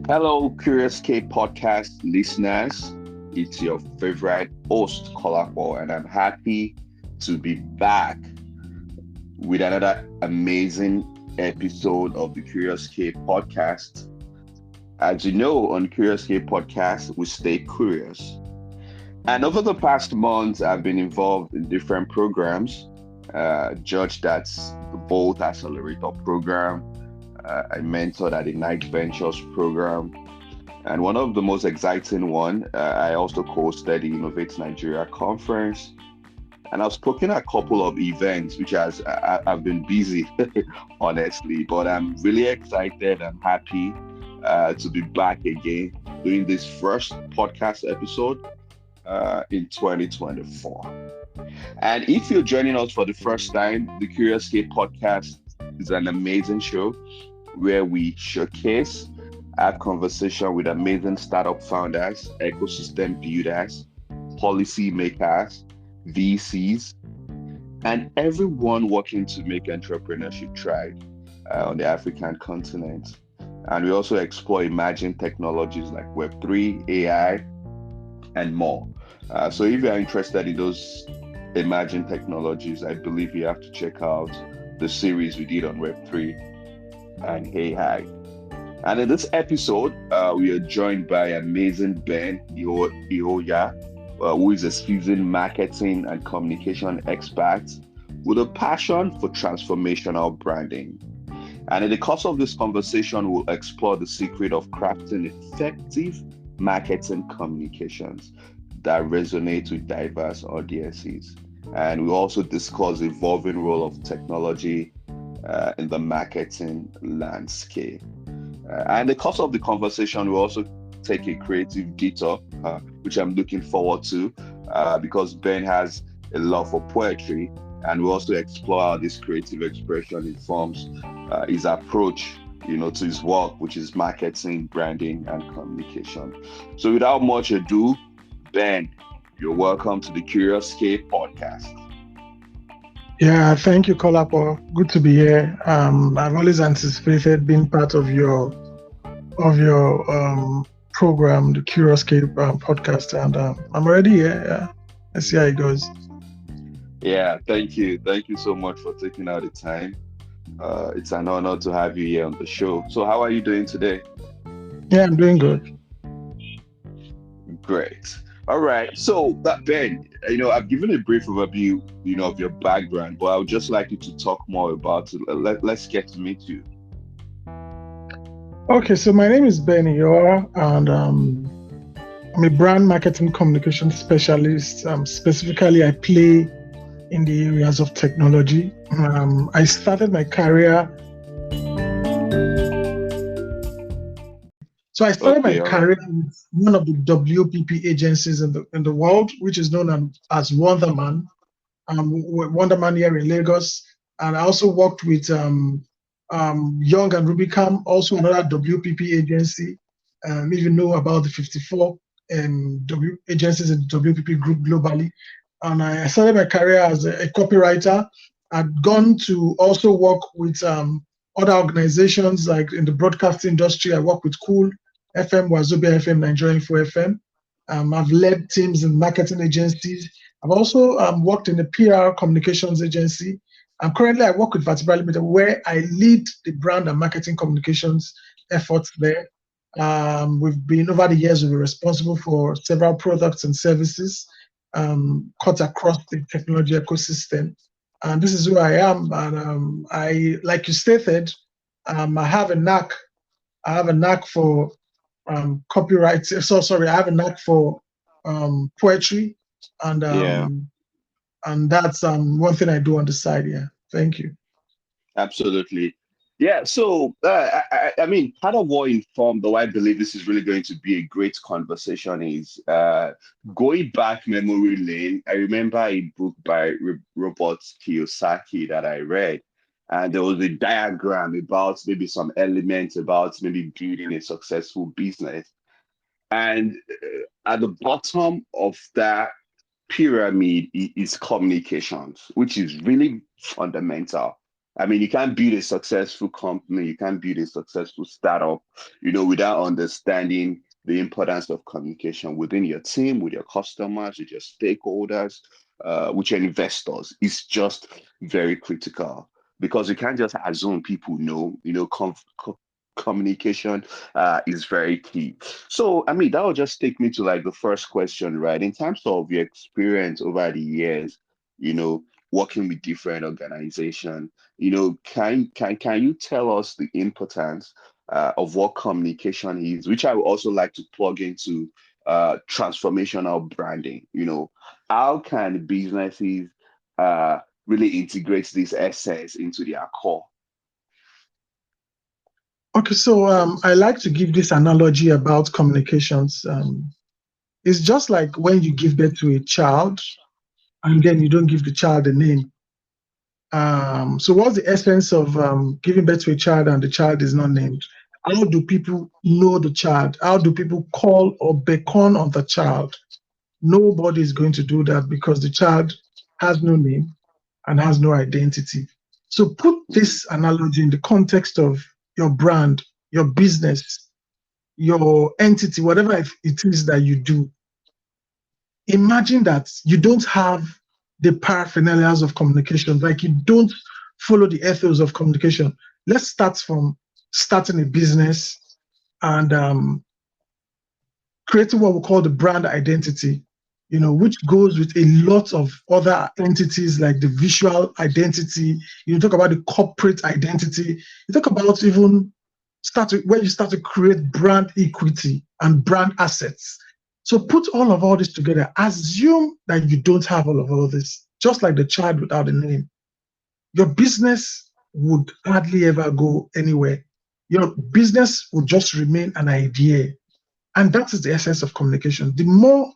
Hello, Curious K podcast listeners. It's your favorite host, Kolapo, and I'm happy to be back with another amazing episode of the Curious K podcast. As you know, on Curious K podcast, we stay curious. And over the past months, I've been involved in different programs. Judge that's the Bolt Accelerator program. I mentored at the Night Ventures program. And one of the most exciting one, I also hosted the Innovate Nigeria conference, and I've spoken at a couple of events, which I've been busy, honestly. But I'm really excited and happy to be back again doing this first podcast episode in 2024. And if you're joining us for the first time, the Curious K podcast is an amazing show where we showcase, have conversation with amazing startup founders, ecosystem builders, policy makers, VCs, and everyone working to make entrepreneurship thrive on the African continent. And we also explore emerging technologies like Web3, AI, and more. So if you are interested in those emerging technologies, I believe you have to check out the series we did on Web3 and AI. And in this episode, we are joined by amazing Ben Iyoha, who is a seasoned marketing and communication expert with a passion for transformational branding. And in the course of this conversation, we'll explore the secret of crafting effective marketing communications that resonate with diverse audiences. And we'll also discuss the evolving role of technology in the marketing landscape. And in the course of the conversation, we'll also take a creative detour, which I'm looking forward to because Ben has a love for poetry, and we'll also explore how this creative expression informs his approach, to his work, which is marketing, branding, and communication. So without much ado, Ben, you're welcome to the Curious K podcast. Yeah, thank you, Kolapo. Good to be here. I've always anticipated being part of your program, the Curious K podcast, and I'm already here. Yeah, let's see how it goes. Yeah, thank you. Thank you so much for taking out the time. It's an honor to have you here on the show. So how are you doing today? Yeah, I'm doing good. Great. All right. So that Ben, I've given a brief overview, of your background, but I would just like you to talk more about it. Let's get to meet you. Okay, so my name is Ben Iyoha, and I'm a brand marketing communication specialist. Specifically, I play in the areas of technology. I started my career. So I started my Okay. All right. career with one of the WPP agencies in the world, which is known as Wonderman. Wonderman here in Lagos, and I also worked with Young and Rubicam, also another WPP agency. If you know about the 54 agencies in the WPP group globally, and I started my career as a copywriter. I'd gone to also work with other organizations like in the broadcast industry. I work with Cool FM, Wazobia FM, Nigerian Info FM. I've led teams in marketing agencies. I've also worked in a PR communications agency. Currently, I work with Vertebra Limited, where I lead the brand and marketing communications efforts there. We've been, over the years, we've been responsible for several products and services cut across the technology ecosystem. And this is who I am. And like you stated, I have a knack. I have a knack for copyright. So sorry, I have a knack for poetry, and Yeah, um, and that's one thing I do on the side. Yeah, thank you. absolutely. Yeah. So, I mean, part of what informed, though I believe this is really going to be a great conversation, is going back memory lane. I remember a book by Robert Kiyosaki that I read, and there was a diagram about maybe some elements about maybe building a successful business. And at the bottom of that pyramid is communications, which is really fundamental. I mean, you can't build a successful company, you can't build a successful startup, without understanding the importance of communication within your team, with your customers, with your stakeholders, with your investors. It's just very critical because you can't just assume people know, communication is very key. So, I mean, that will just take me to like the first question, right? In terms of your experience over the years, working with different organizations, can you tell us the importance of what communication is, which I would also like to plug into transformational branding. How can businesses uh, really integrate this essence into their core? Okay, so I like to give this analogy about communications. It's just like when you give birth to a child and then you don't give the child a name. So what's the essence of giving birth to a child and the child is not named? How do people know the child? How do people call or beckon on the child? Nobody is going to do that because the child has no name and has no identity. So put Mm, this analogy in the context of your brand, your business, your entity, whatever it is that you do. Imagine that you don't have the paraphernalias of communication, like you don't follow the ethos of communication. Let's start from starting a business and creating what we call the brand identity, which goes with a lot of other entities like the visual identity. You talk about the corporate identity. You talk about even where you start to create brand equity and brand assets. So put all this together. Assume that you don't have all this, just like the child without a name. Your business would hardly ever go anywhere. Your business would just remain an idea. And that is the essence of communication. The more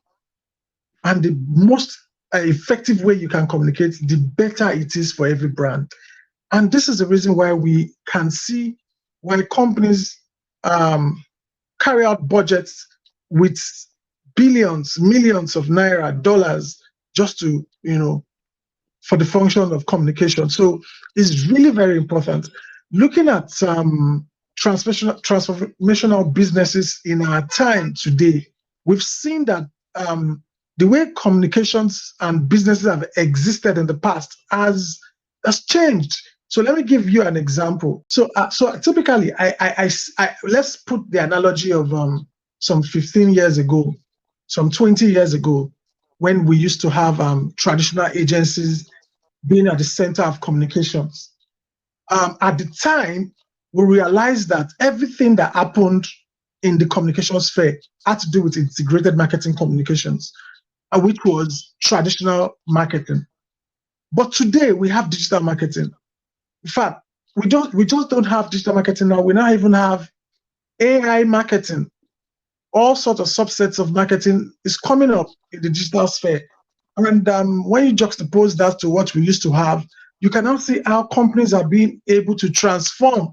and the most effective way you can communicate, the better it is for every brand. And this is the reason why we can see why companies um, carry out budgets with billions, millions of naira, dollars, just to, for the function of communication. So it's really very important. Looking at transformational businesses in our time today, we've seen that the way communications and businesses have existed in the past has changed. So let me give you an example. So typically, let's put the analogy of some 15 years ago, some 20 years ago, when we used to have traditional agencies being at the center of communications. At the time, we realized that everything that happened in the communication sphere had to do with integrated marketing communications, which was traditional marketing. But today we have digital marketing. In fact, we just don't have digital marketing now. We now even have AI marketing. All sorts of subsets of marketing is coming up in the digital sphere. And when you juxtapose that to what we used to have, you can now see how companies are being able to transform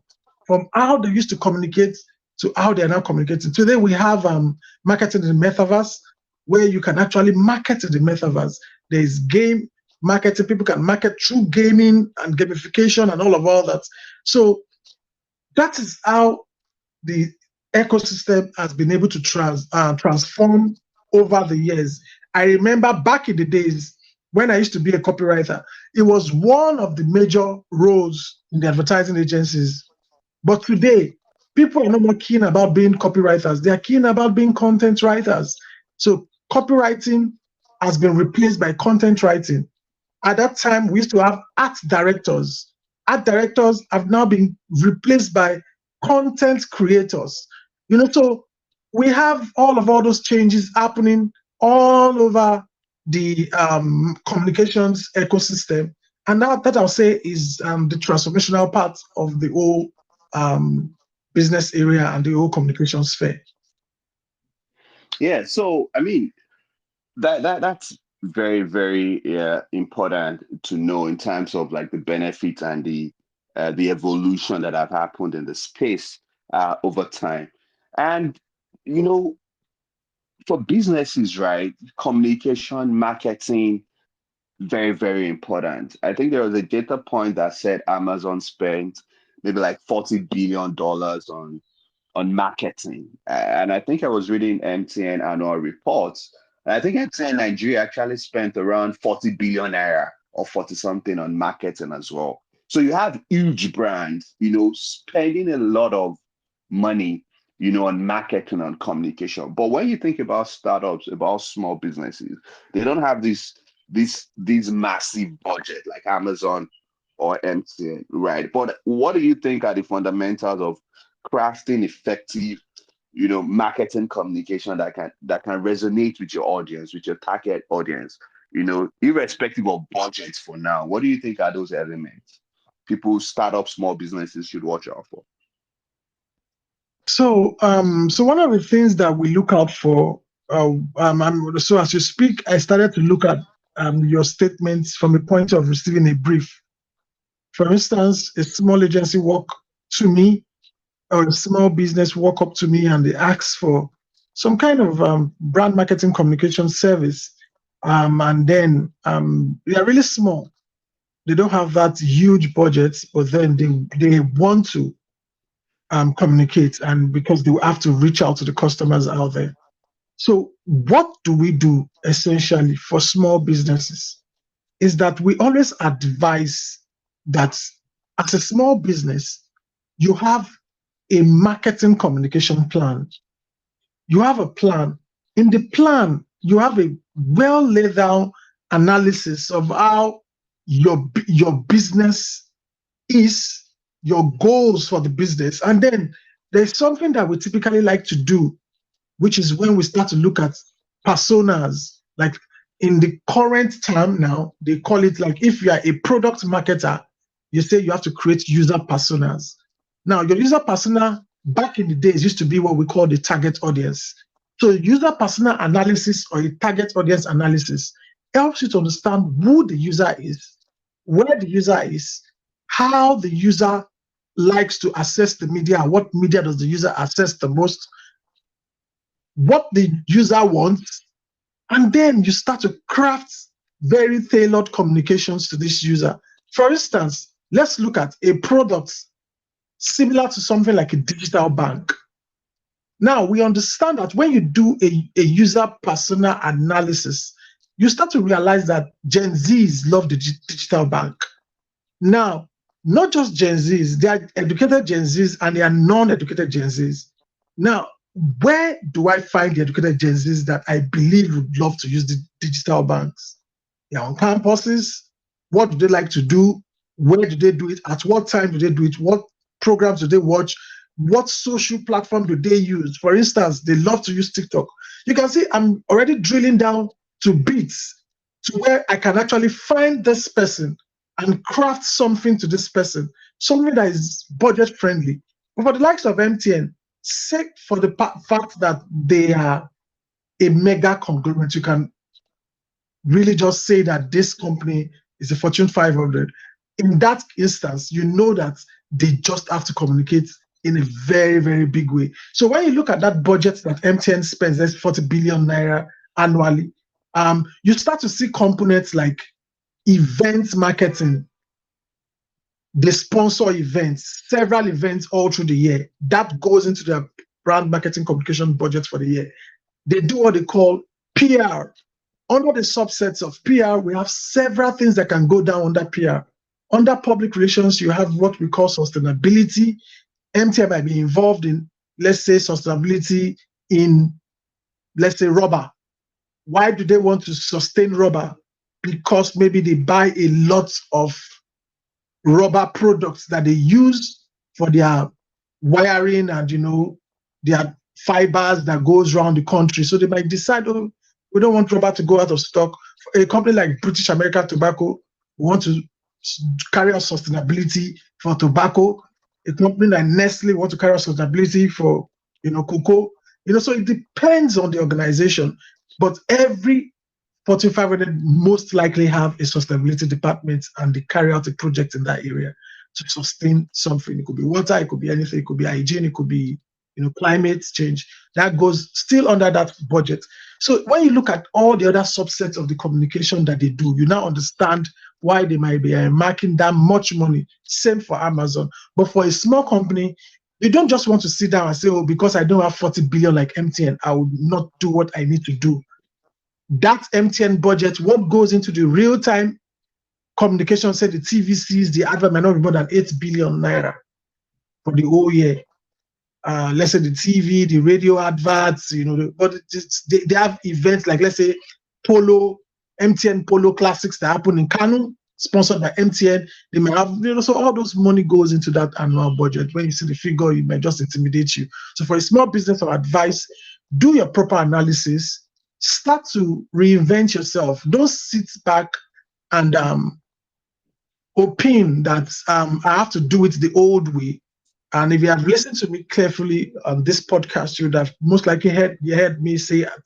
from how they used to communicate to how they are now communicating. Today, we have marketing in the metaverse, where you can actually market in the metaverse. There's game marketing. People can market through gaming and gamification and all that. So that is how the ecosystem has been able to transform over the years. I remember back in the days when I used to be a copywriter, it was one of the major roles in the advertising agencies. But today, people are no more keen about being copywriters. They are keen about being content writers. So copywriting has been replaced by content writing. At that time, we used to have art directors. Art directors have now been replaced by content creators. So we have all those changes happening all over the communications ecosystem. And now that I'll say is the transformational part of the whole um, business area and the whole communication sphere. yeah. So, I mean, that's very, very important to know in terms of like the benefits and the evolution that have happened in the space over time. And you know, for businesses, right, communication, marketing, Very, very important. I think there was a data point that said Amazon spent maybe like $40 billion on marketing. And I think I was reading MTN annual reports. And I think MTN Nigeria actually spent around 40 billion naira or 40 something on marketing as well. So you have huge brands, spending a lot of money, on marketing and communication. But when you think about startups, about small businesses, they don't have this massive budget like Amazon or MTN, right? But what do you think are the fundamentals of crafting effective, marketing communication that can resonate with your audience, with your target audience, irrespective of budgets for now? What do you think are those elements people start up small businesses should watch out for? So one of the things that we look out for, so as you speak, I started to look at your statements from a point of receiving a brief. For instance, a small agency walk to me, or a small business walk up to me and they ask for some kind of brand marketing communication service, and then they are really small. They don't have that huge budget, but then they want to communicate, and because they will have to reach out to the customers out there. So what do we do essentially for small businesses is that we always advise that as a small business, you have a marketing communication plan. You have a plan. In the plan, you have a well laid out analysis of how your business is, your goals for the business. And then there's something that we typically like to do, which is when we start to look at personas. Like in the current term now, they call it, like, if you are a product marketer, you say you have to create user personas. Now, your user persona back in the days used to be what we call the target audience. So user persona analysis, or a target audience analysis, helps you to understand who the user is, where the user is, how the user likes to access the media, what media does the user access the most, what the user wants, and then you start to craft very tailored communications to this user. For instance, let's look at a product similar to something like a digital bank. Now, we understand that when you do a user persona analysis, you start to realize that Gen Zs love the digital bank. Now, not just Gen Zs, there are educated Gen Zs and there are non-educated Gen Zs. Now, where do I find the educated Gen Zs that I believe would love to use the digital banks? They're on campuses. What do they like to do? Where do they do it? At what time do they do it? What programs do they watch? What social platform do they use? For instance, they love to use TikTok. You can see I'm already drilling down to bits, to where I can actually find this person and craft something to this person, something that is budget friendly. But for the likes of MTN, sake for the fact that they are a mega conglomerate, you can really just say that this company is a Fortune 500. In that instance, you know that they just have to communicate in a very, very big way. So when you look at that budget that MTN spends, that's 40 billion naira annually, you start to see components like event marketing. They sponsor events, several events all through the year. That goes into their brand marketing communication budget for the year. They do what they call PR. Under the subsets of PR, we have several things that can go down under PR. Under public relations, you have what we call sustainability. MTN might be involved in, let's say, sustainability in, let's say, rubber. Why do they want to sustain rubber? Because maybe they buy a lot of rubber products that they use for their wiring and, their fibers that goes around the country. So they might decide, oh, we don't want rubber to go out of stock. For a company like British American Tobacco, we want to carry out sustainability for tobacco. A company like Nestle want to carry out sustainability for, cocoa. So it depends on the organization, but every Fortune 500 most likely have a sustainability department, and they carry out a project in that area to sustain something. It could be water, it could be anything, it could be hygiene, it could be, climate change. That goes still under that budget. So when you look at all the other subsets of the communication that they do, you now understand why they might be making that much money. Same for Amazon. But for a small company, you don't just want to sit down and say, oh, because I don't have 40 billion like MTN, I would not do what I need to do. That MTN budget, what goes into the real-time communication, say the TVCs, the advert might not be more than 8 billion naira for the whole year. Let's say the TV, the radio adverts, but they have events like, let's say, Polo, MTN Polo Classics that happen in Kanu, sponsored by MTN. They may have, so all those money goes into that annual budget. When you see the figure, it might just intimidate you. So for a small business of advice, do your proper analysis, start to reinvent yourself. Don't sit back and opine that I have to do it the old way. And if you have listened to me carefully on this podcast, you would have most likely heard me say at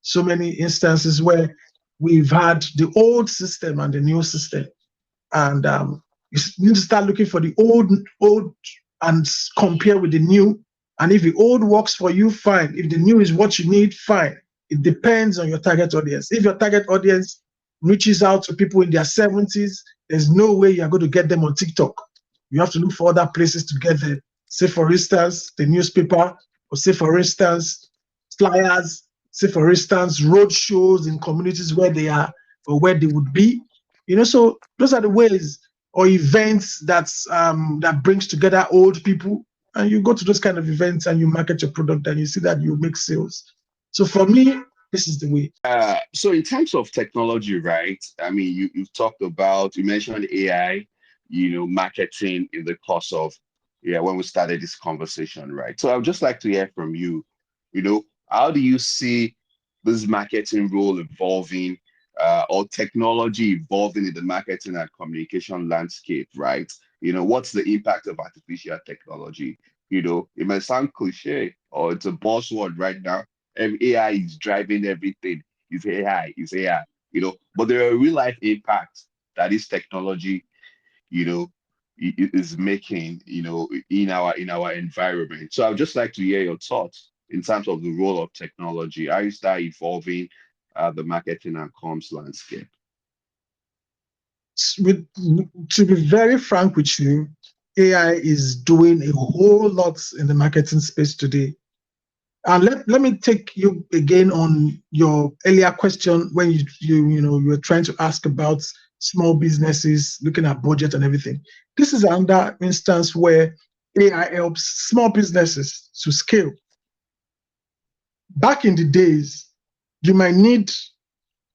so many instances where we've had the old system and the new system. And you need to start looking for the old and compare with the new. And if the old works for you, fine. If the new is what you need, fine. It depends on your target audience. If your target audience reaches out to people in their 70s, there's no way you're going to get them on TikTok. You have to look for other places to get them. Say, for instance, the newspaper, or say, for instance, flyers, say, for instance, road shows in communities where they are or where they would be. So those are the ways, or events that brings together old people. And you go to those kind of events and you market your product and you see that you make sales. So for me, this is the way. So in terms of technology, right? I mean, you mentioned AI, marketing in the course of, when we started this conversation, right? So I would just like to hear from you, how do you see this marketing role evolving, or technology evolving in the marketing and communication landscape, right? What's the impact of artificial technology? It might sound cliche or it's a buzzword right now. AI is driving everything. It's AI, but there are real life impacts that this technology, is making, in our environment. So I'd just like to hear your thoughts in terms of the role of technology. How is that evolving the marketing and comms landscape? To be very frank with you, AI is doing a whole lot in the marketing space today. And let me take you again on your earlier question when you were trying to ask about small businesses, looking at budget and everything. This is another instance where AI helps small businesses to scale. Back in the days, you might need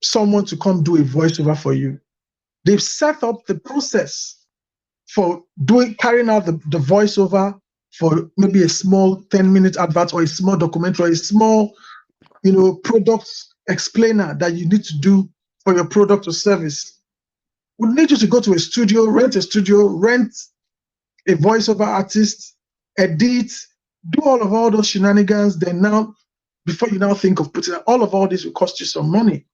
someone to come do a voiceover for you. They've set up the process for carrying out the voiceover for maybe a small 10-minute advert or a small documentary or a small, product explainer that you need to do for your product or service. We need you to go to a studio, rent a voiceover artist, edit, do all those shenanigans. Then now, before you now think of putting all this will cost you some money.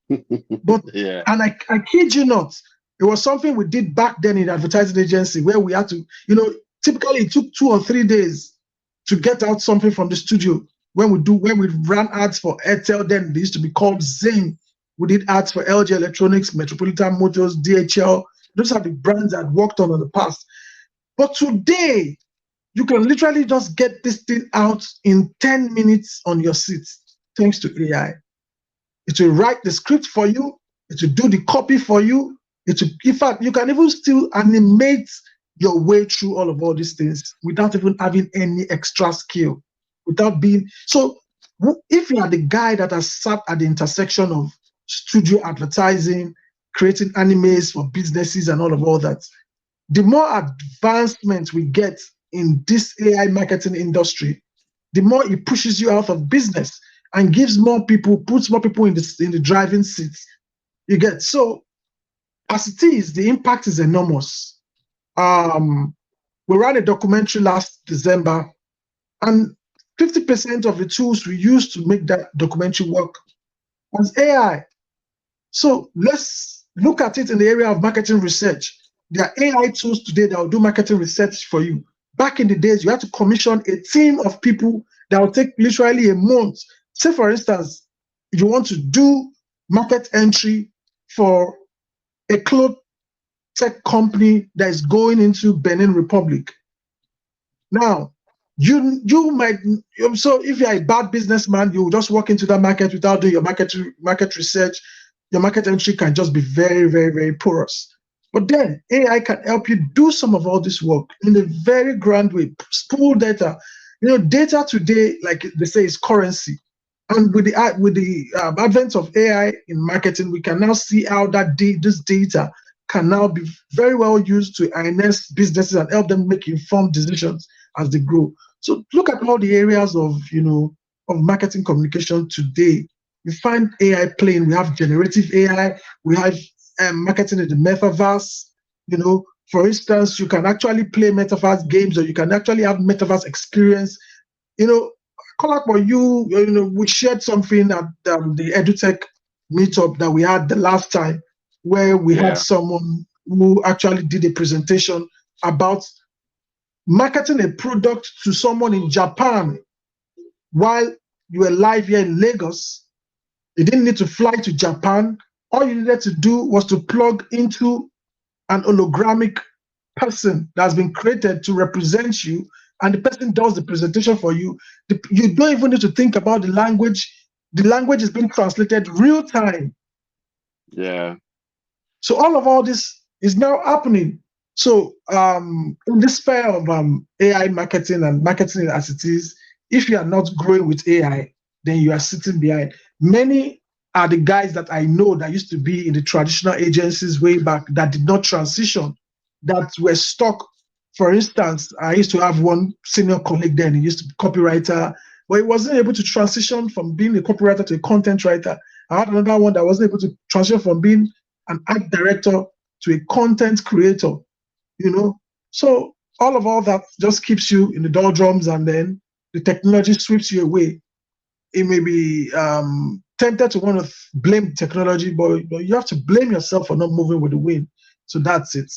But Yeah. And I kid you not, it was something we did back then in the advertising agency where we had to, typically it took 2 or 3 days to get out something from the studio. When we ran ads for Airtel, then they used to be called Zing. We did ads for LG Electronics, Metropolitan Motors, DHL. Those are the brands I'd worked on in the past. But today, you can literally just get this thing out in 10 minutes on your seat, thanks to AI. It will write the script for you. It will do the copy for you. In fact, you can even still animate your way through all these things without even having any extra skill, So if you are the guy that has sat at the intersection of studio advertising, creating animes for businesses and all that, the more advancement we get in this AI marketing industry, the more it pushes you out of business and puts more people in the driving seats. You get. So as it is, the impact is enormous. We ran a documentary last December, and 50% of the tools we used to make that documentary work was AI. So let's look at it in the area of marketing research. There are AI tools today that will do marketing research for you. Back in the days, you had to commission a team of people that will take literally a month. Say, for instance, you want to do market entry for a clothes tech company that is going into Benin Republic. Now, you might, so if you're a bad businessman, you just walk into that market without doing your market research. Your market entry can just be very, very, very porous. But then AI can help you do some of all this work in a very grand way. Spool data. Data today, like they say, is currency. And with the advent of AI in marketing, we can now see how this data can now be very well used to enhance businesses and help them make informed decisions as they grow. So look at all the areas of marketing communication today. We find AI playing. We have generative AI. We have marketing in the metaverse. For instance, you can actually play metaverse games, or you can actually have metaverse experience. Kolakbo, we shared something at the EduTech meetup that we had the last time, where we had Yeah. someone who actually did a presentation about marketing a product to someone in Japan while you were live here in Lagos. You didn't need to fly to Japan. All you needed to do was to plug into an hologramic person that's been created to represent you, and the person does the presentation for you. You don't even need to think about the language. The language is being translated real time. Yeah. So all this is now happening. So in this sphere of AI marketing and marketing as it is, if you are not growing with AI, then you are sitting behind. Many are the guys that I know that used to be in the traditional agencies way back that did not transition, that were stuck. For instance, I used to have one senior colleague then, he used to be copywriter, but he wasn't able to transition from being a copywriter to a content writer. I had another one that wasn't able to transition from being an art director to a content creator, So all that just keeps you in the doldrums, and then the technology sweeps you away. It may be tempted to want to blame technology, but you have to blame yourself for not moving with the wind. So that's it.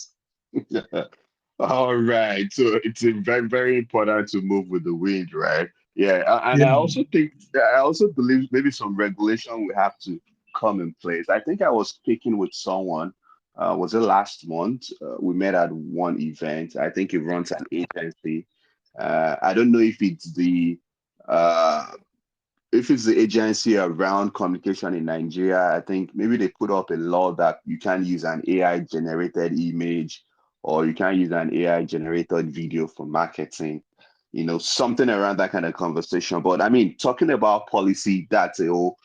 All right. So it's very, very important to move with the wind, right? Yeah. And Yeah. I also think, I also believe maybe some regulation will have to come in place. I think I was speaking with someone, was it last month? We met at one event. I think he runs an agency. I don't know uh, if it's the agency around communication in Nigeria. I think maybe they put up a law that you can't use an AI generated image, or you can't use an AI generated video for marketing, something around that kind of conversation. But I mean, talking about policy, that's a whole,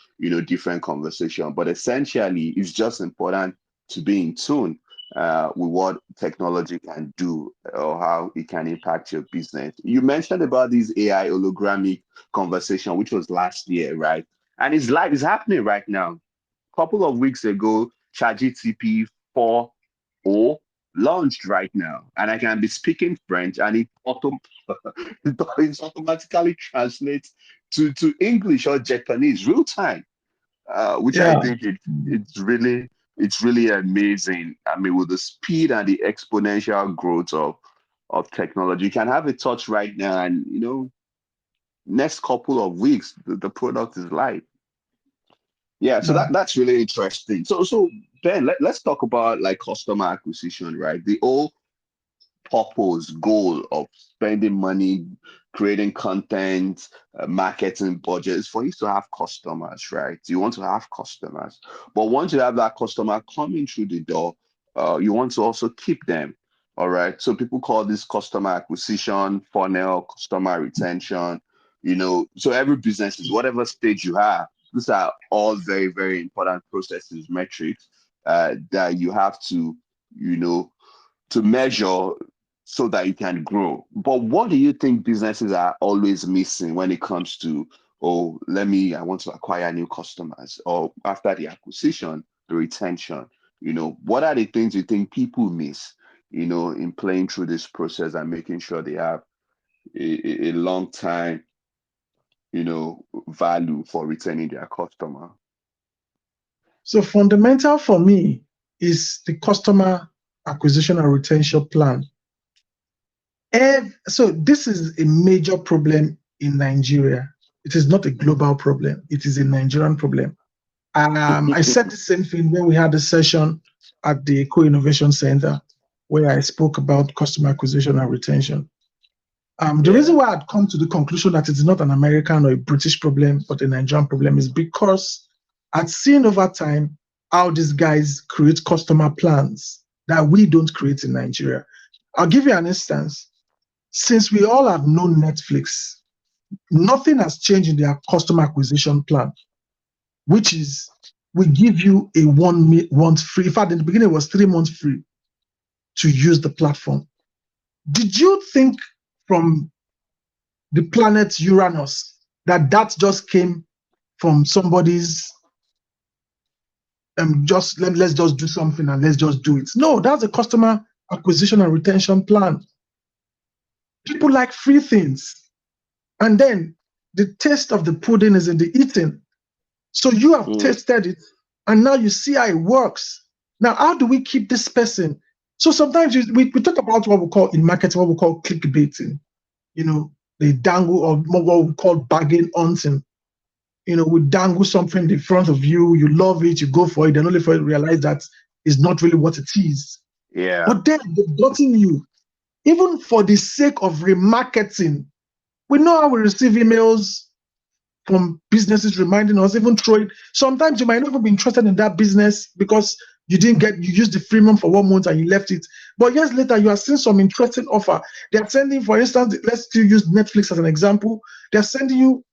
different conversation. But essentially, it's just important to be in tune with what technology can do or how it can impact your business. You mentioned about these AI hologramic conversation, which was last year, right? And it's live, it's happening right now. A couple of weeks ago, ChatGPT 4.0 launched right now, and I can be speaking French, and it automatically translates to English or Japanese real time, which I Yeah. think it's really amazing. I mean, with the speed and the exponential growth of technology, you can have a touch right now, and next couple of weeks, the product is live. Yeah, so Yeah. that's really interesting. So Ben, let's talk about like customer acquisition, right? The whole purpose, goal of spending money, creating content, marketing budgets for you to have customers, right? You want to have customers. But once you have that customer coming through the door, you want to also keep them. All right. So people call this customer acquisition, funnel, customer retention, so every business is whatever stage you have. These are all very, very important processes, metrics that you have you know, to measure so that you can grow. But what do you think businesses are always missing when it comes to, oh, I want to acquire new customers, or after the acquisition, the retention? What are the things you think people miss, in playing through this process and making sure they have a long time, value for retaining their customer? So fundamental for me is the customer acquisition and retention plan. So this is a major problem in Nigeria. It is not a global problem. It is a Nigerian problem. I said the same thing when we had a session at the Co-Innovation Center where I spoke about customer acquisition and retention. The reason Yeah. why I'd come to the conclusion that it's not an American or a British problem, but a Nigerian problem is because I'd seen over time how these guys create customer plans that we don't create in Nigeria. I'll give you an instance. Since we all have known Netflix, nothing has changed in their customer acquisition plan, which is we give you a 1 month free. In fact, in the beginning, it was 3 months free to use the platform. Did you think from the planet Uranus that just came from somebody's let's just do something and let's just do it? No, that's a customer acquisition and retention plan. People like free things. And then the taste of the pudding is in the eating. So you have Mm. tasted it, and now you see how it works. Now, how do we keep this person? So sometimes we talk about what we call in marketing, what we call clickbaiting. They dangle, or what we call bargain hunting. We dangle something in front of you, you love it, you go for it, then only for you to realize that it's not really what it is. Yeah. But then they've gotten you, even for the sake of remarketing. We know how we receive emails from businesses reminding us, even throwing. Sometimes you might not even be interested in that business because you used the free month for 1 month and you left it. But years later, you are seeing some interesting offer. They are sending, for instance, let's still use Netflix as an example. They're sending you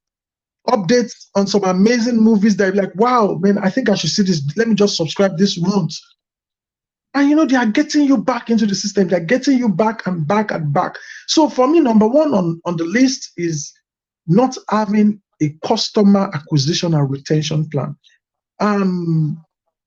updates on some amazing movies that you're like, wow, man, I think I should see this. Let me just subscribe this month. And they are getting you back into the system. They're getting you back and back and back. So for me, number one on the list is not having a customer acquisition and retention plan.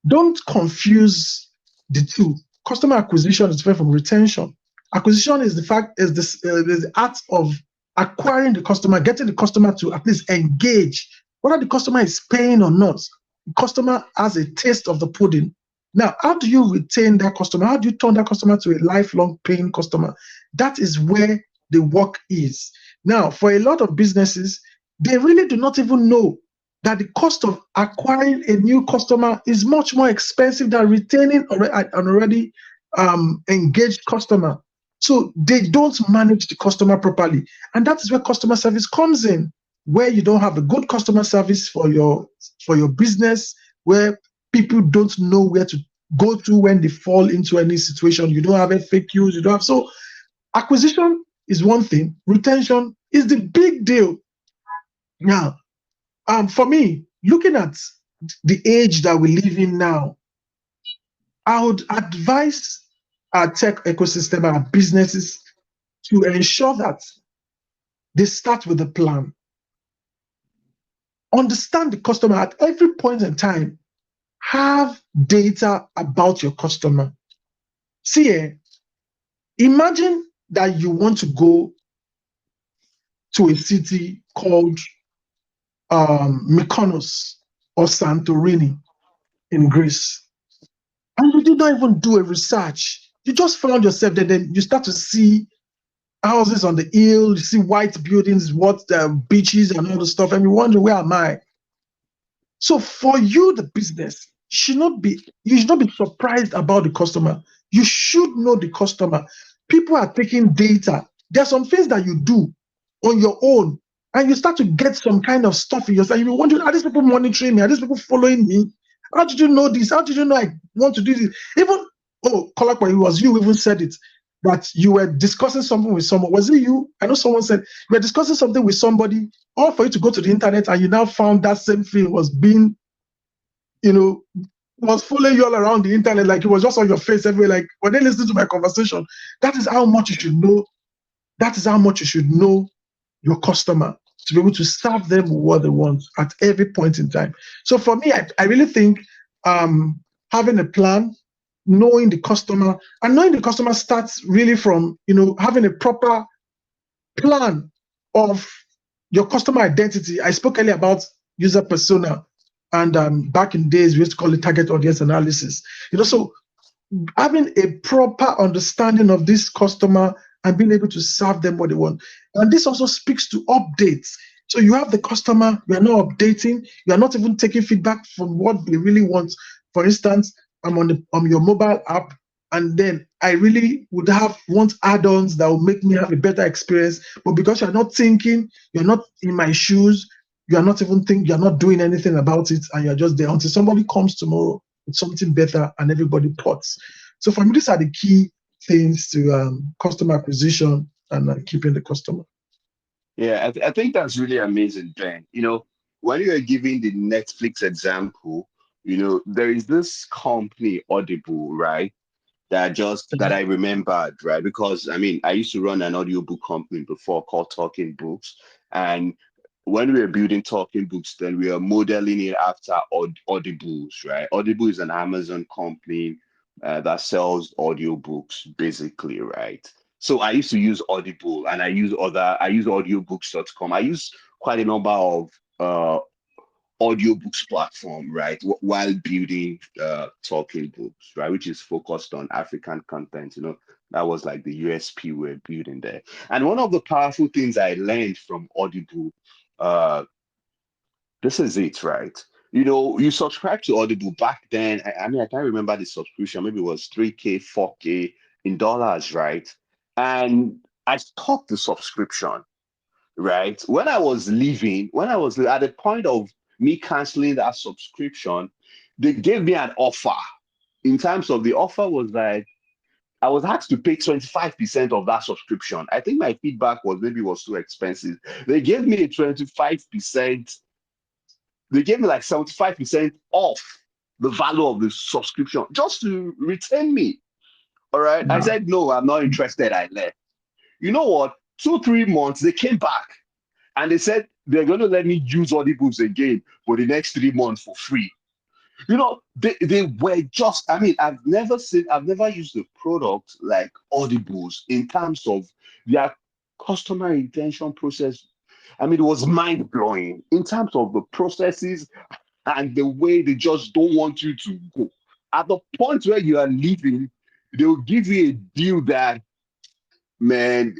Don't confuse the two. Customer acquisition is different from retention. Acquisition is the art of acquiring the customer, getting the customer to at least engage, whether the customer is paying or not. The customer has a taste of the pudding. Now, how do you retain that customer? How do you turn that customer to a lifelong paying customer? That is where the work is. Now, for a lot of businesses, they really do not even know that the cost of acquiring a new customer is much more expensive than retaining an already engaged customer. So they don't manage the customer properly. And that is where customer service comes in, where you don't have a good customer service for your business, where people don't know where to go to when they fall into any situation. You don't have FAQs, you don't have. So acquisition is one thing, retention is the big deal. Now, for me, looking at the age that we live in now, I would advise our tech ecosystem, our businesses, to ensure that they start with a plan. Understand the customer at every point in time. Have data about your customer. See, imagine that you want to go to a city called Mykonos or Santorini in Greece, and you did not even do a research. You just found yourself there. Then you start to see houses on the hill, you see white buildings, beaches and all the stuff, and you wonder, where am I? So for you, the business you should not be surprised about the customer. You should know the customer. People are taking data. There are some things that you do on your own, and you start to get some kind of stuff in yourself. You're wondering, are these people monitoring me? Are these people following me? How did you know this? How did you know I want to do this? Even, Kolakwa, it was you who even said it, that you were discussing something with someone. Was it you? I know someone said you were discussing something with somebody, or for you to go to the internet and you now found that same thing was being, was following you all around the internet, like it was just on your face everywhere. Like, when they listen to my conversation, that is how much you should know. That is how much you should know your customer to be able to serve them what they want at every point in time. So for me, I really think having a plan, knowing the customer, and knowing the customer starts really from having a proper plan of your customer identity. I spoke earlier about user persona, and back in days we used to call it target audience analysis. So having a proper understanding of this customer and being able to serve them what they want. And this also speaks to updates. So you have the customer, you are not updating, you are not even taking feedback from what they really want. For instance, I'm on your mobile app, and then I really would have want add-ons that will make me have a better experience. But because you're not thinking, you're not in my shoes, you're not even thinking, you're not doing anything about it, and you're just there until somebody comes tomorrow with something better and everybody pots. So for me, these are the key things to customer acquisition and keeping the customer. Yeah, I think that's really amazing, Ben. When you are giving the Netflix example, there is this company, Audible, right? That I remembered, right? Because I mean, I used to run an audiobook company before called Talking Books. And when we were building Talking Books, then we are modeling it after Audibles, right? Audible is an Amazon company that sells audiobooks, basically, right? So I used to use Audible, and I use audiobooks.com. I use quite a number of audiobooks platform, right? While building Talking Books, right? Which is focused on African content. That was like the USP we're building there. And one of the powerful things I learned from Audible, uh, this is it, right? You subscribe to Audible back then. I mean, I can't remember the subscription. Maybe it was 3K, 4K in dollars, right? And I stopped the subscription, right? When I was at the point of me canceling that subscription, they gave me an offer. In terms of the offer was like I was asked to pay 25% of that subscription. I think my feedback was maybe it was too expensive. They gave me a 25%, they gave me like 75% off the value of the subscription just to retain me. All right. I Yeah. said, no, I'm not interested. I left. You know what? 2, 3 months, they came back. And they said they're going to let me use Audibles again for the next 3 months for free. They were just, I mean, I've never used a product like Audibles in terms of their customer retention process. I mean, it was mind blowing in terms of the processes and the way they just don't want you to go. At the point where you are leaving, they will give you a deal that, man,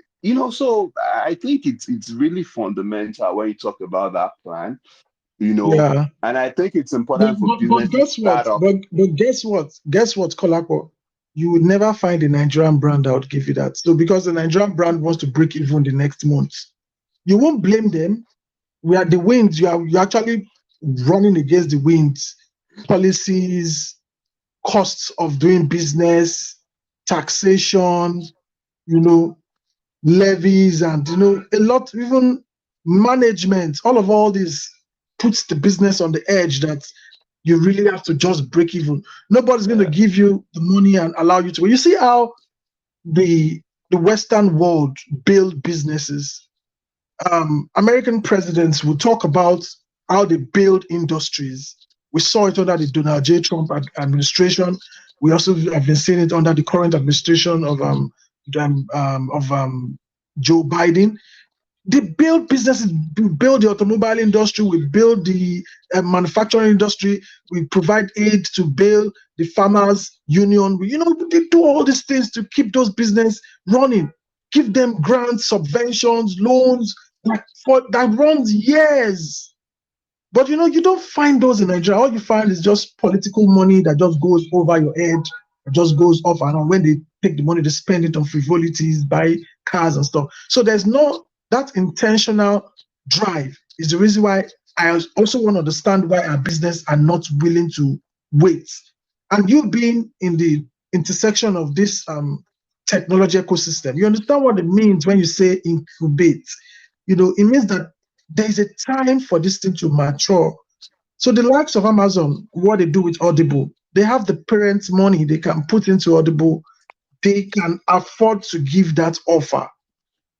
so I think it's really fundamental when you talk about that plan, Yeah. and I think it's But, important for but business to guess what? start off. But guess what? Guess what, Kolako? You would never find a Nigerian brand that would give you that. So because the Nigerian brand wants to break even the next month, you won't blame them. We are the winds. You're actually running against the winds. Policies, costs of doing business, taxation, you know, levies, and a lot, even management, all this puts the business on the edge that you really have to just break even. Nobody's going to Yeah, give you the money and allow you to. You see how the Western world build businesses. American presidents will talk about how they build industries. We saw it under the Donald J. Trump administration. We also have been seeing it under the current administration of Joe Biden. They build businesses, we build the automobile industry, we build the manufacturing industry, we provide aid to build the farmers union. They do all these things to keep those business running, give them grants, subventions, loans that runs years. But you don't find those in Nigeria. All you find is just political money that just goes over your head, it just goes off and on. When they take the money, they spend it on frivolities, buy cars and stuff. So there's no that intentional drive is the reason why I also want to understand why our business are not willing to wait. And you being in the intersection of this technology ecosystem, you understand what it means when you say incubate. It means that there is a time for this thing to mature. So the likes of Amazon, what they do with Audible, they have the parents' money they can put into Audible. They can afford to give that offer,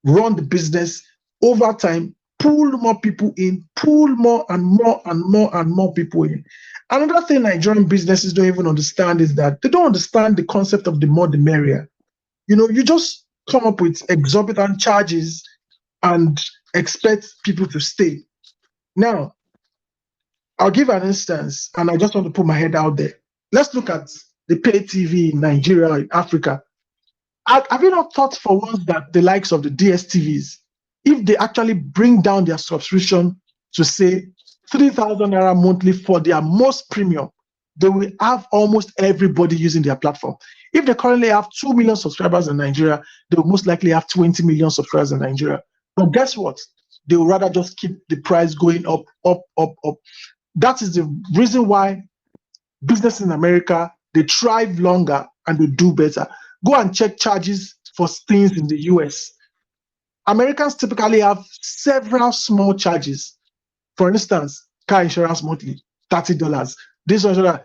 run the business over time, pull more people in, pull more and more and more and more people in. Another thing Nigerian businesses don't even understand is that they don't understand the concept of the more the merrier. You just come up with exorbitant charges and expect people to stay. Now, I'll give an instance, and I just want to put my head out there. Let's look at the pay TV in Nigeria, in Africa. Have you not thought for once that the likes of the DSTVs, if they actually bring down their subscription to say 3,000 naira monthly for their most premium, they will have almost everybody using their platform. If they currently have 2 million subscribers in Nigeria, they will most likely have 20 million subscribers in Nigeria. But guess what? They would rather just keep the price going up, up, up, up. That is the reason why business in America, they thrive longer and they do better. Go and check charges for things in the US. Americans typically have several small charges. For instance, car insurance monthly, $30. This one, $10,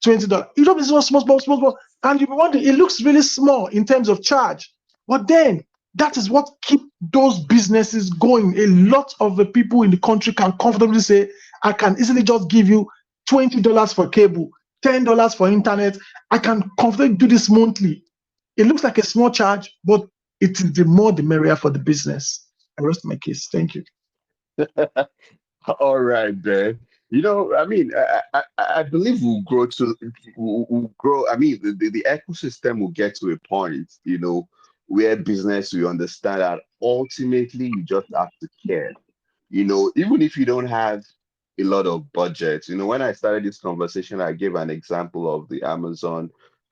$20. You know, this one small. And you wonder, it looks really small in terms of charge. But then that is what keep those businesses going. A lot of the people in the country can comfortably say, I can easily just give you $20 for cable, $10 for internet. I can comfortably do this monthly. It looks like a small charge, but it is the more the merrier for the business. I rest my case. Thank you. All right, then. I mean, I believe we'll grow. I mean, the ecosystem will get to a point, where business will understand that ultimately you just have to care. Even if you don't have a lot of budget. When I started this conversation, I gave an example of the Amazon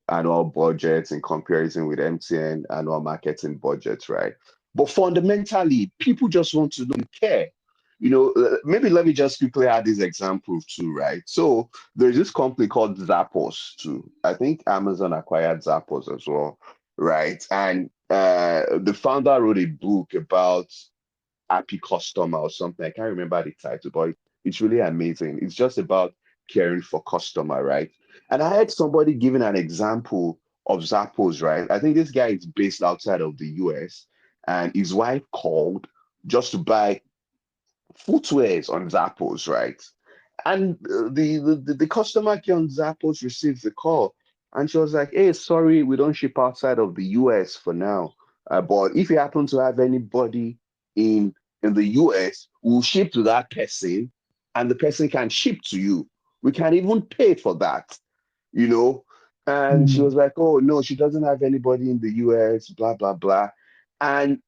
annual budget in comparison with MTN annual marketing budget, right? But fundamentally, people just want to know and care. Maybe let me just quickly add this example too, right? So there's this company called Zappos too. I think Amazon acquired Zappos as well, right? And the founder wrote a book about happy customer or something. I can't remember the title, but it's really amazing. It's just about caring for customer, right? And I had somebody giving an example of Zappos, right? I think this guy is based outside of the US, and his wife called just to buy footwears on Zappos, right? And the customer care on Zappos receives the call, and she was like, "Hey, sorry, we don't ship outside of the US for now. But if you happen to have anybody in in the US, we'll ship to that person, and the person can ship to you. We can even pay for that, you know." And she Mm. was like, "Oh no, she doesn't have anybody in the US, blah blah blah." And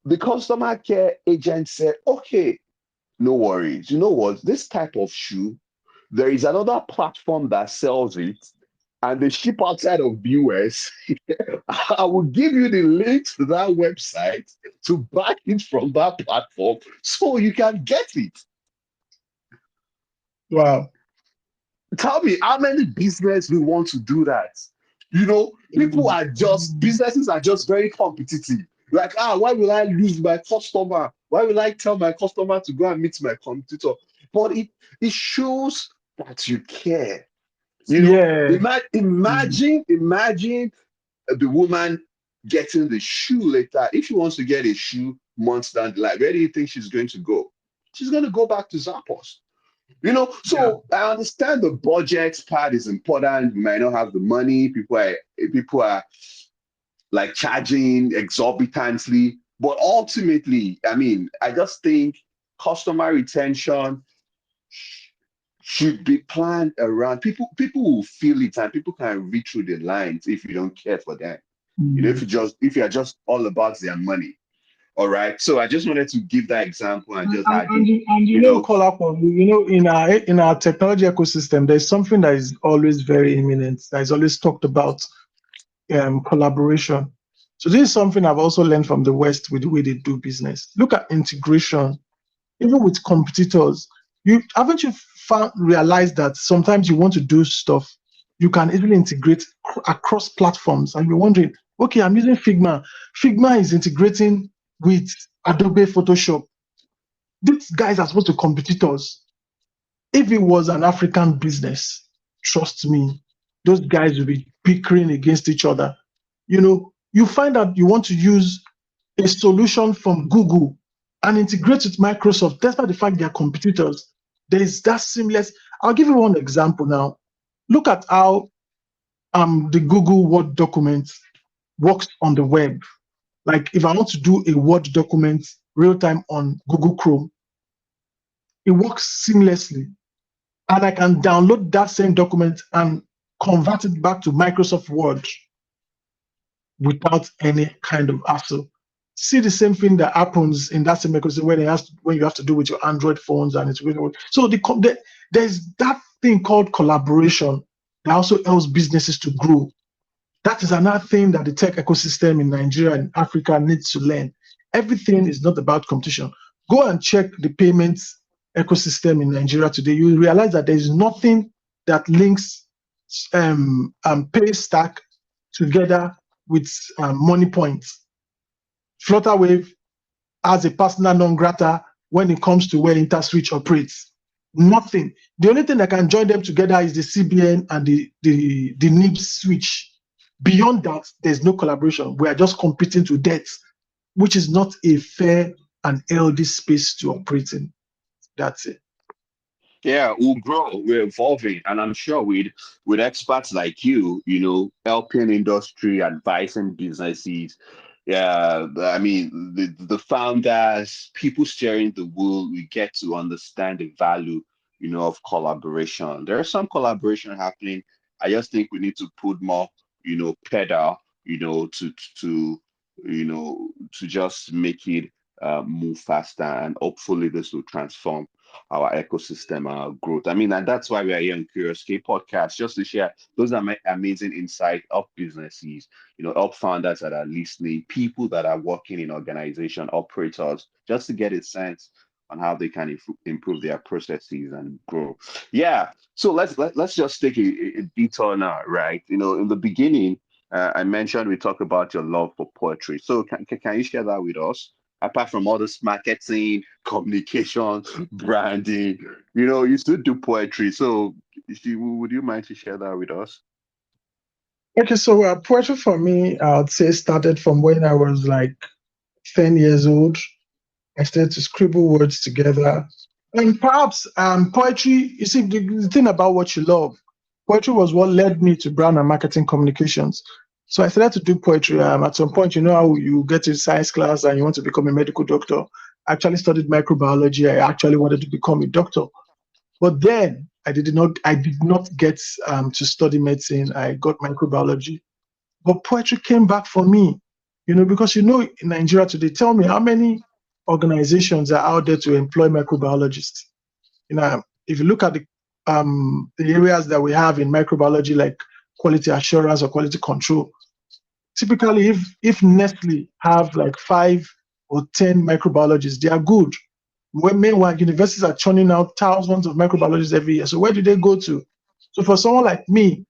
the customer care agent said, "Okay, no worries. You know what? This type of shoe, there is another platform that sells it, and they ship outside of the US. I will give you the link to that website to buy it from that platform so you can get it." Wow. Tell me how many business we want to do that? Businesses are just very competitive. Like, why will I lose my customer? Why will I tell my customer to go and meet my competitor? But it shows that you care. Yeah. Mm. Imagine the woman getting the shoe later. If she wants to get a shoe months down the line, where do you think she's going to go? She's going to go back to Zappos. Yeah. So I understand the budget part is important. You might not have the money. People are like charging exorbitantly, but ultimately, I mean, I just think customer retention should be planned around people. People will feel it, and people can read through the lines if you don't care for them. Mm. If you're just all about their money. All right. So I just wanted to give that example and just add it. And You know, Kolako, in our technology ecosystem, there's something that is always very imminent, that is always talked about, collaboration. So this is something I've also learned from the West with the way they do business. Look at integration, even with competitors. You haven't you found realized that sometimes you want to do stuff, you can easily integrate across platforms, and you're wondering, okay, I'm using Figma. Figma is integrating with Adobe Photoshop. These guys are supposed to be competitors. If it was an African business, trust me, those guys will be bickering against each other. You find out you want to use a solution from Google and integrate with Microsoft, despite the fact they are competitors. There is that seamless. I'll give you one example now. Look at how the Google Word document works on the web. Like if I want to do a Word document real time on Google Chrome, it works seamlessly. And I can download that same document and convert it back to Microsoft Word without any kind of hassle. see the same thing that happens in that same ecosystem when you have to do with your Android phones and it's really so there's that thing called collaboration that also helps businesses to grow. That is another thing that the tech ecosystem in Nigeria and Africa needs to learn. Everything is not about competition. Go and check the payments ecosystem in Nigeria today. You will realize that there is nothing that links pay stack together with money points. Flutterwave has a persona non grata when it comes to where InterSwitch operates. Nothing. The only thing that can join them together is the CBN and the NIB switch. Beyond that, there's no collaboration. We are just competing to death, which is not a fair and healthy space to operate in. That's it. Yeah, we'll grow, we're evolving, and I'm sure with experts like you know, helping industry, advising businesses. Yeah, I mean the founders, people steering the wheel, we get to understand the value, you know, of collaboration. There is some collaboration happening. I just think we need to put more, you know, pedal, you know, to you know, to just make it move faster, and hopefully this will transform our ecosystem, our growth. I mean, and that's why we are here on Curious K Podcast, just to share those are amazing insight of businesses, you know, help founders that are listening, people that are working in organization, operators, just to get a sense on how they can improve their processes and grow. Yeah. So let's just take a detour now, right? You know, in the beginning, I mentioned we talk about your love for poetry. So can you share that with us? Apart from all this marketing, communication, branding, you know, you still do poetry. So would you mind to share that with us? Okay, so poetry for me, I would say started from when I was like 10 years old. I started to scribble words together. And perhaps poetry, you see, the thing about what you love, poetry was what led me to brand and marketing communications. So I started to do poetry. At some point, you know how you get to science class and you want to become a medical doctor. I actually studied microbiology. I actually wanted to become a doctor. But then I did not get to study medicine. I got microbiology. But poetry came back for me, you know, because you know in Nigeria today, tell me how many organizations are out there to employ microbiologists. You know, if you look at the areas that we have in microbiology, like quality assurance or quality control, typically if Nestle have like 5 or 10 microbiologists, they are good. When meanwhile universities are churning out thousands of microbiologists every year. So where do they go to? So for someone like me,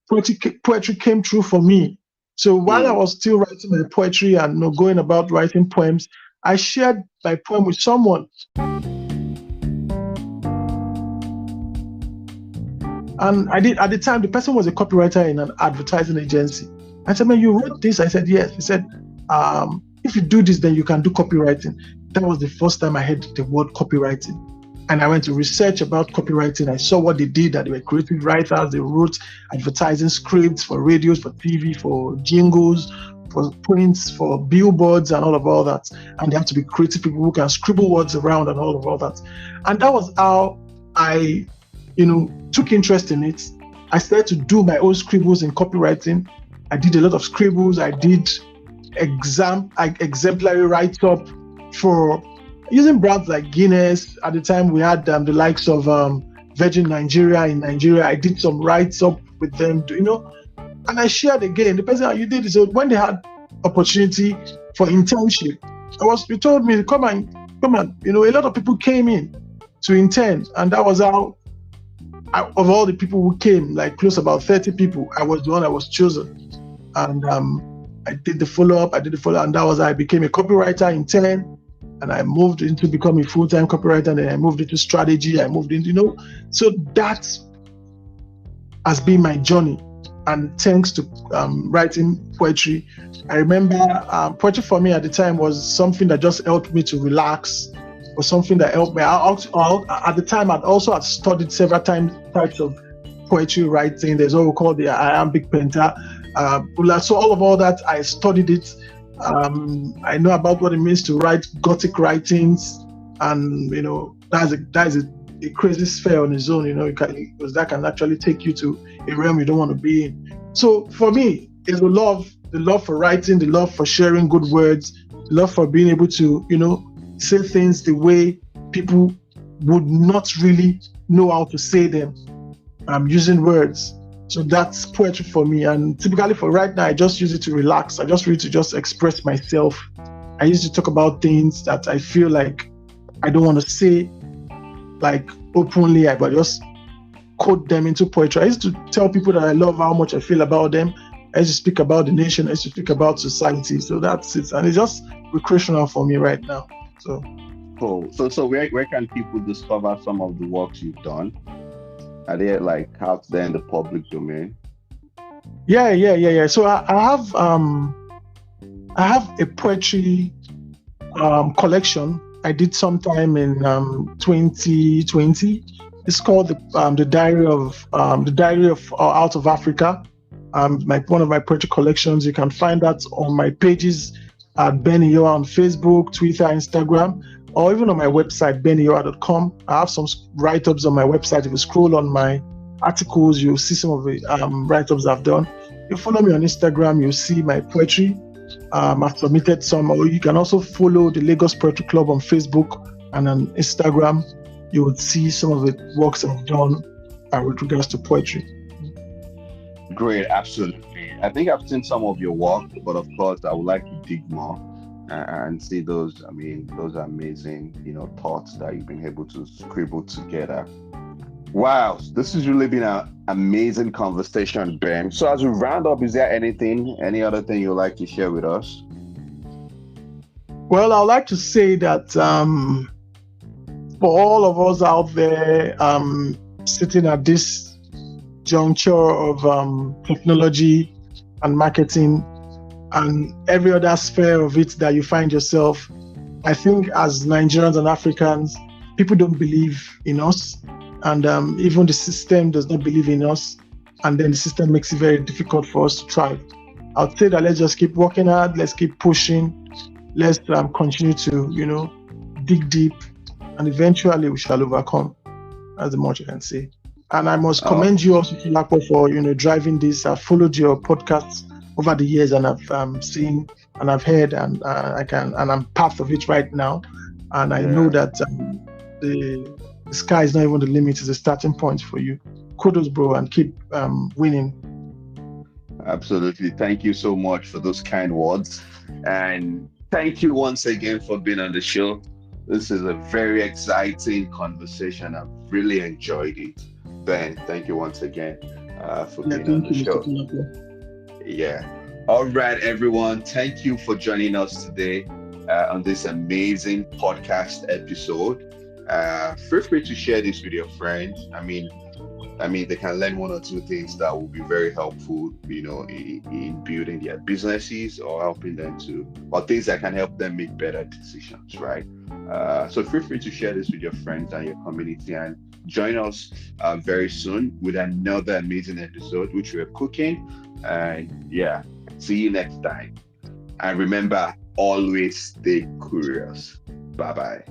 poetry came true for me. So while I Mm. was still writing my poetry and, you know, going about writing poems, I shared my poem with someone. And I did at the time, the person was a copywriter in an advertising agency. I said, man, you wrote this? I said, yes. He said, if you do this, then you can do copywriting. That was the first time I heard the word copywriting. And I went to research about copywriting. I saw what they did, that they were creative writers. They wrote advertising scripts for radios, for TV, for jingles, for prints, for billboards, and all that. And they have to be creative people who can scribble words around and all that. And that was how I, you know, took interest in it. I started to do my own scribbles in copywriting. I did a lot of scribbles. I did exemplary write-up for using brands like Guinness. At the time, we had the likes of Virgin Nigeria in Nigeria. I did some write-up with them, you know, and I shared again. The person how you did it. So when they had opportunity for internship, you told me come on. You know, a lot of people came in to intern, and that was how. Of all the people who came, like close about 30 people, I was the one that was chosen. And I did the follow-up, and that was how I became a copywriter in 10. And I moved into becoming a full-time copywriter, and then I moved into strategy. I moved into, you know, so that has been my journey. And thanks to writing poetry, I remember poetry for me at the time was something that just helped me to relax, was something that helped me. At the time, I'd also had studied several types of poetry writing. There's what we call the iambic penta. So all that, I studied it. I know about what it means to write Gothic writings, and you know that is a crazy sphere on its own. You know, because that can actually take you to a realm you don't want to be in. So for me, it's the love for writing, the love for sharing good words, love for being able to, say things the way people would not really know how to say them. I'm using words. So that's poetry for me. And typically for right now, I just use it to relax. I just read to just express myself. I used to talk about things that I feel like I don't want to say like openly, but just code them into poetry. I used to tell people that I love how much I feel about them. I used to speak about the nation. I used to speak about society. So that's it. And it's just recreational for me right now. So Cool. So where can people discover some of the works you've done? Are they like out there in the public domain? yeah. So I have a poetry collection I did sometime in 2020. It's called the Diary of Out of Africa. Like one of my poetry collections. You can find that on my pages at Ben Iyoha on Facebook, Twitter, Instagram, or even on my website beniyoha.com. I have some write-ups on my website. If you scroll on my articles, you'll see some of the write-ups I've done. You follow me on Instagram, you'll see my poetry. I've submitted some, or you can also follow the Lagos Poetry Club on Facebook and on Instagram. You would see some of the works I've done with regards to poetry. Great, absolutely. I think I've seen some of your work, but of course, I would like to dig more and see those. I mean, those amazing, thoughts that you've been able to scribble together. Wow, this has really been an amazing conversation, Ben. So, as we round up, is there any other thing you'd like to share with us? Well, I'd like to say that for all of us out there sitting at this juncture of technology and marketing and every other sphere of it that you find yourself, I think as Nigerians and Africans, people don't believe in us, and even the system does not believe in us, and then the system makes it very difficult for us to thrive. I'll say that let's just keep working hard, let's keep pushing, let's continue to, dig deep, and eventually we shall overcome. That's the much I can say. And I must commend you also, Kilapo, for driving this. I've followed your podcasts over the years, and I've seen and I've heard, and I'm part of it right now. And I know that the sky is not even the limit; it's a starting point for you. Kudos, bro, and keep winning. Absolutely. Thank you so much for those kind words, and thank you once again for being on the show. This is a very exciting conversation. I've really enjoyed it. Ben, thank you once again for being on the show. Yeah. All right, everyone. Thank you for joining us today on this amazing podcast episode. Feel free to share this with your friends. I mean, they can learn one or two things that will be very helpful, in building their businesses or helping them or things that can help them make better decisions, right? So feel free to share this with your friends and your community, and join us very soon with another amazing episode, which we're cooking. And see you next time. And remember, always stay curious. Bye-bye.